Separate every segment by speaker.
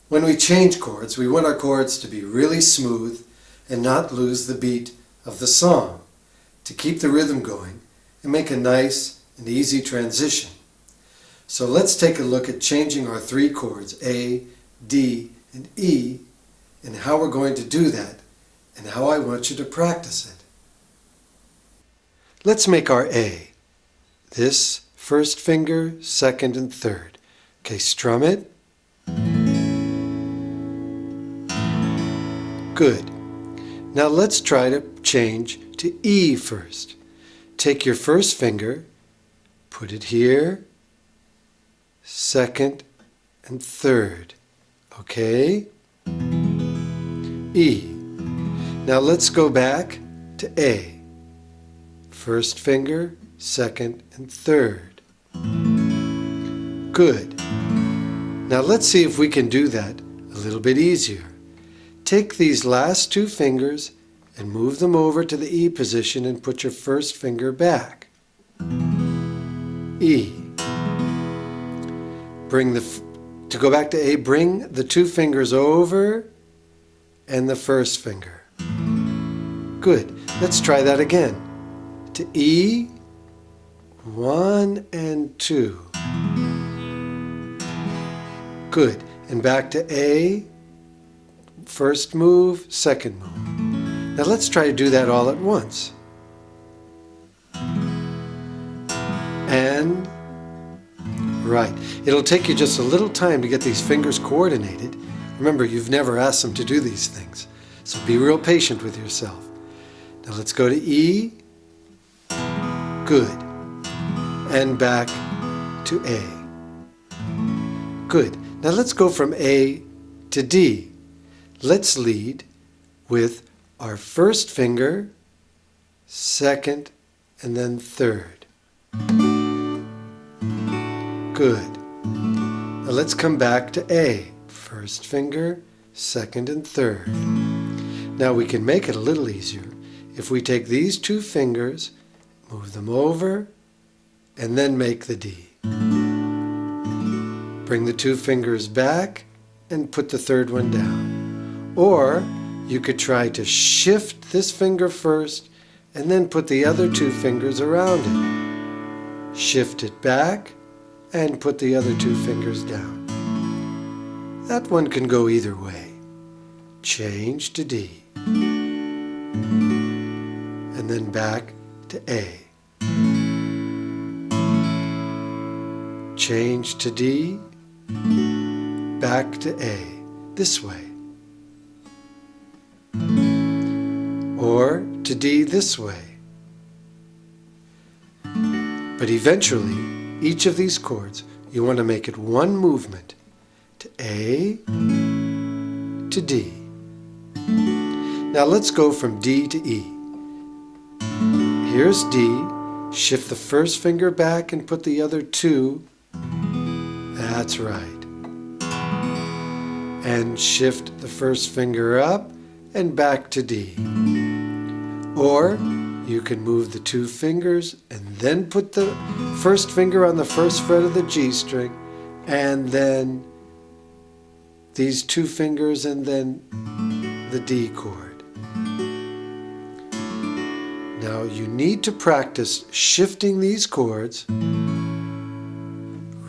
Speaker 1: When we change chords, we want our chords to be really smooth and not lose the beat of the song, to keep the rhythm going and make a nice and easy transition. So let's take a look at changing our three chords, A, D, and E, and how we're going to do that, and how I want you to practice it. Let's make our A. This first finger, second and third. Okay, strum it. Good. Now let's try to change to E first. Take your first finger, put it here, second and third. Okay? E. Now let's go back to A. First finger, second and third. Good. Now let's see if we can do that a little bit easier. Take these last two fingers and move them over to the E position and put your first finger back. E. To go back to A, bring the two fingers over and the first finger. Good. Let's try that again. To E, 1 and 2. Good. And back to A, first move, second move. Now let's try to do that all at once. And right. It'll take you just a little time to get these fingers coordinated. Remember, you've never asked them to do these things, so be real patient with yourself. Now let's go to E. Good. And back to A. Good. Now let's go from A to D. Let's lead with our first finger, second, and then third. Good. Now let's come back to A. First finger, second, and third. Now we can make it a little easier if we take these two fingers, move them over, and then make the D. Bring the two fingers back and put the third one down. Or you could try to shift this finger first and then put the other two fingers around it. Shift it back and put the other two fingers down. That one can go either way. Change to D. And then back to A. Change to D. Back to A. This way. Or to D this way. But eventually, each of these chords, you want to make it one movement. To A, to D. Now let's go from D to E. Here's D. Shift the first finger back and put the other two. That's right. And shift the first finger up and back to D. Or you can move the two fingers and then put the first finger on the first fret of the G string, and then these two fingers and then the D chord. Now you need to practice shifting these chords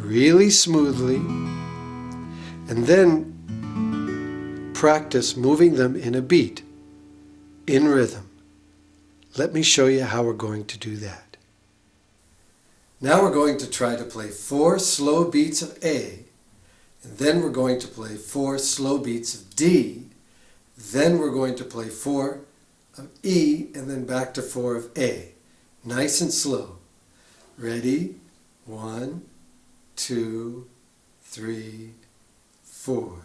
Speaker 1: really smoothly, and then practice moving them in a beat, in rhythm. Let me show you how we're going to do that. Now we're going to try to play 4 slow beats of A, and then we're going to play 4 slow beats of D, then we're going to play 4 of E, and then back to 4 of A. Nice and slow. Ready? 1, 2, 3, 4.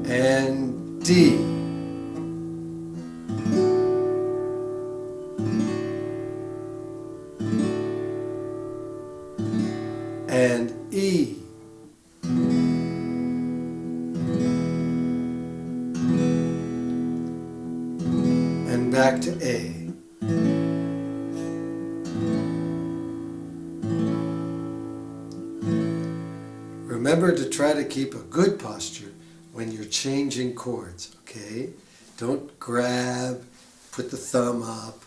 Speaker 1: And D. And E. And back to A. remember to try to keep a good posture when you're changing chords, okay? Don't grab, put the thumb up.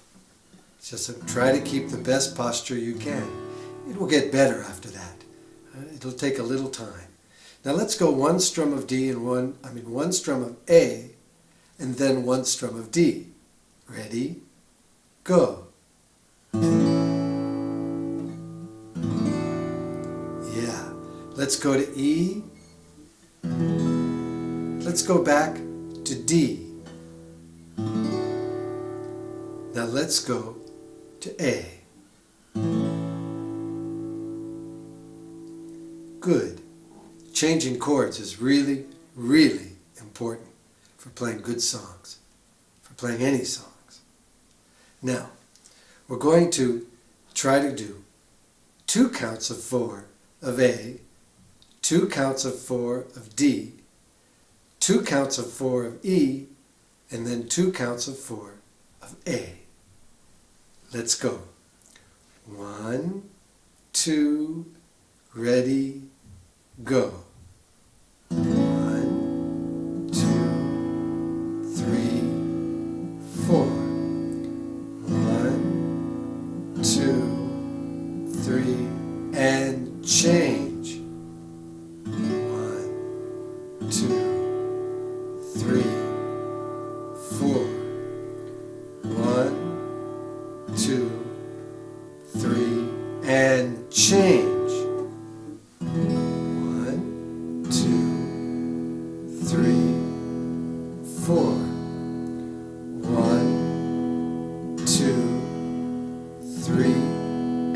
Speaker 1: Just try to keep the best posture you can. It will get better after that. It'll take a little time. Now let's go one strum of D and one strum of A, and then one strum of D. Ready? Go. Yeah. Let's go to E. Let's go back to D. Now let's go to A. Good. Changing chords is really, really important for playing good songs, for playing any songs. Now, we're going to try to do 2 counts of 4 of A, 2 counts of 4 of D, 2 counts of 4 of E, and then 2 counts of 4 of A. Let's go. 1, 2, ready, go. 1, 2, 3, 4. 1, 2, 3, and change. 1, 2, 3, 4. 1, 2, 3, and change. 1, 2, 3, 4. 1, 2, 3,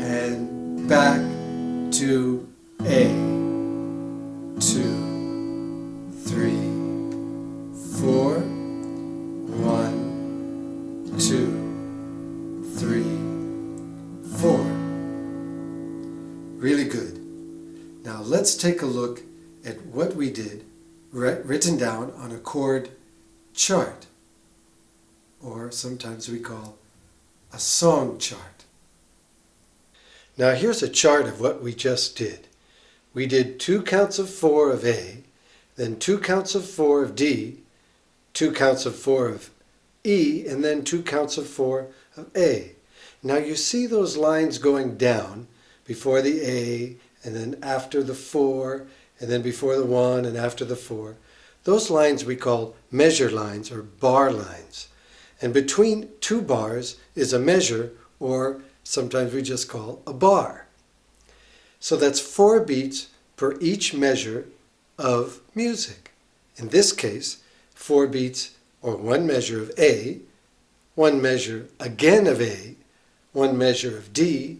Speaker 1: and back to A. 2, 3, 4. 1, 2, 3, 4. Really good. Now let's take a look at what we did written down on a chord chart, or sometimes we call a song chart. Now here's a chart of what we just did. We did 2 counts of 4 of A, then 2 counts of 4 of D, 2 counts of 4 of E, and then 2 counts of 4 of A. Now you see those lines going down before the A, and then after the 4, and then before the 1, and after the 4. Those lines we call measure lines or bar lines. And between 2 bars is a measure, or sometimes we just call a bar. So that's 4 beats per each measure of music. In this case, 4 beats or 1 measure of A, 1 measure again of A, 1 measure of D,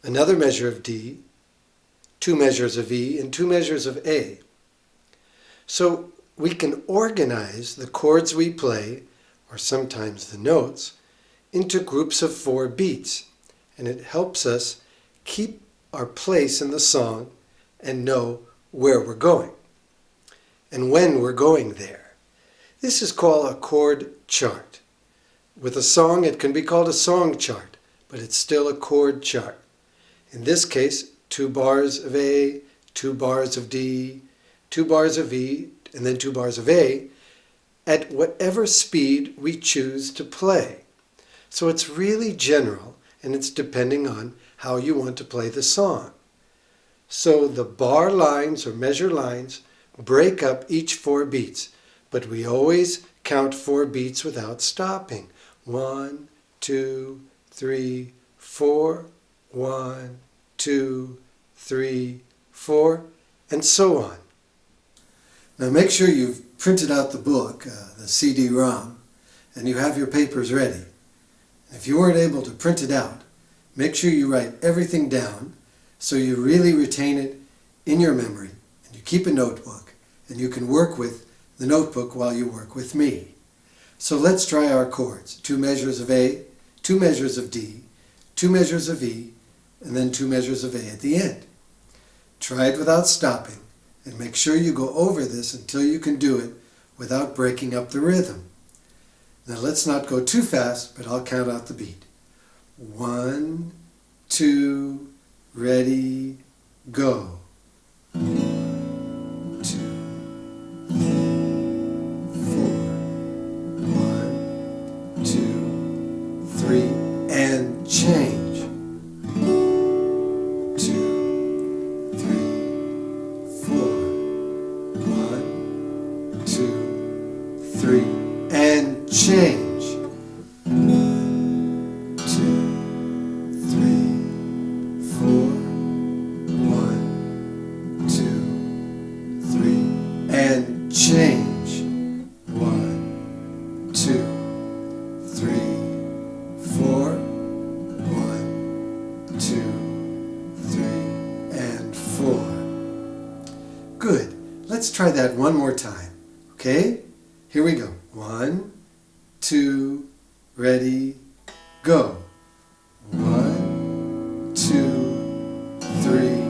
Speaker 1: another measure of D, 2 measures of E, and 2 measures of A. So we can organize the chords we play, or sometimes the notes, into groups of 4 beats, and it helps us keep our place in the song and know where we're going and when we're going there. This is called a chord chart. With a song, it can be called a song chart, but it's still a chord chart. In this case, 2 bars of A, 2 bars of D, 2 bars of E, and then 2 bars of A, at whatever speed we choose to play. So it's really general, and it's depending on how you want to play the song. So the bar lines or measure lines break up each 4 beats, but we always count 4 beats without stopping. 1, 2, 3, 4, 1, 2, 3, 4, and so on. Now make sure you've printed out the book, the CD-ROM, and you have your papers ready. If you weren't able to print it out, make sure you write everything down so you really retain it in your memory, and you keep a notebook, and you can work with the notebook while you work with me. So let's try our chords. 2 measures of A, 2 measures of D, 2 measures of E, and then 2 measures of A at the end. Try it without stopping, and make sure you go over this until you can do it without breaking up the rhythm. Now let's not go too fast, but I'll count out the beat. 1, 2, ready, go. 1, 3, and change. 2, 3, 4. 1, 2, 3, and change. 1, 2, 3, 4. 1, 2, 3, and change. 1, 2, 3, 4. 1, 2, 3, and 4. Good. Let's try that one more time. Okay? Here we go. 1, 2, ready, go. 1, 2, 3,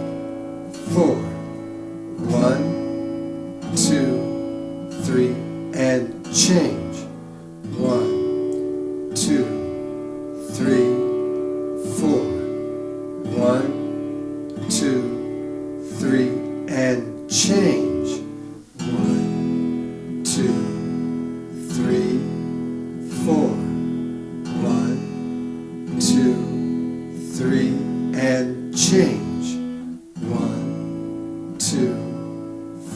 Speaker 1: 4. 1, 2, 3, and change. 1, 2, 3, 4. 1, 2, 3, and change. 1, 2, 3, 4. 1, 2, 3, and change. 1, 2,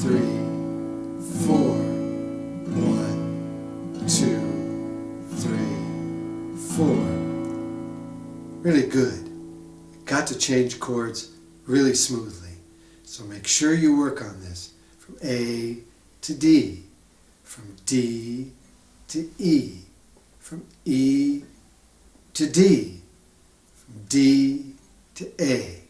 Speaker 1: 3, 4. 1, 2, 3, 4. Really good. Got to change chords really smoothly. So make sure you work on this from A to D, from D to E, from E to D, from D to A.